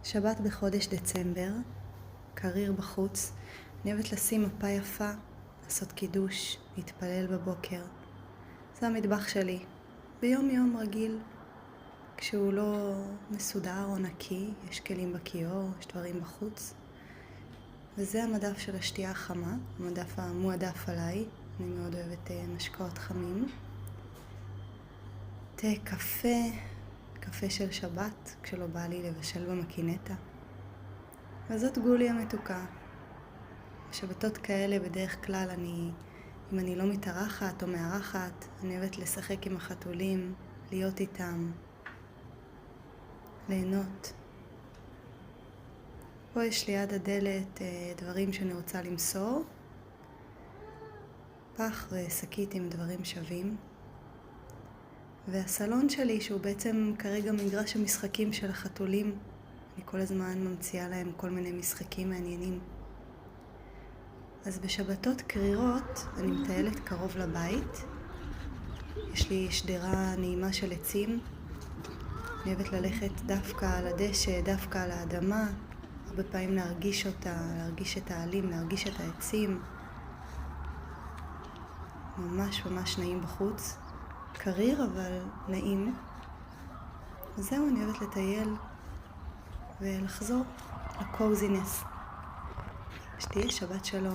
שבת בחודש דצמבר, קריר בחוץ. אני אוהבת לשים מפה יפה, לעשות קידוש, להתפלל בבוקר. זה המטבח שלי, ביום יום רגיל. כשהוא לא מסודר או נקי, יש כלים בכיור, יש דברים בחוץ. וזה המדף של השתייה החמה, המדף המועדף עליי. אני מאוד אוהבת משקאות חמים. תה, קפה של שבת, כשלא בא לי לבשל במקינטה. וזאת גולי המתוקה. בשבתות כאלה בדרך כלל אם אני לא מתארחת או מארחת, אני אוהבת לשחק עם החתולים, להיות איתם, ליהנות. פה יש ליד הדלת דברים שאני רוצה למסור. פח ושקית עם דברים שווים. והסלון שלי, שהוא בעצם כרגע מגרש המשחקים של החתולים, אני כל הזמן ממציאה להם כל מיני משחקים מעניינים. אז בשבתות קרירות אני מטיילת קרוב לבית. יש לי שדרה נעימה של עצים. אני אוהבת ללכת דווקא על הדשא, דווקא על האדמה. הרבה פעמים להרגיש אותה, להרגיש את העלים, להרגיש את העצים. ממש ממש נעים בחוץ. קריר אבל נעים. וזהו, אני אוהבת לטייל ולחזור לקוזינס. שתהיה שבת שלום.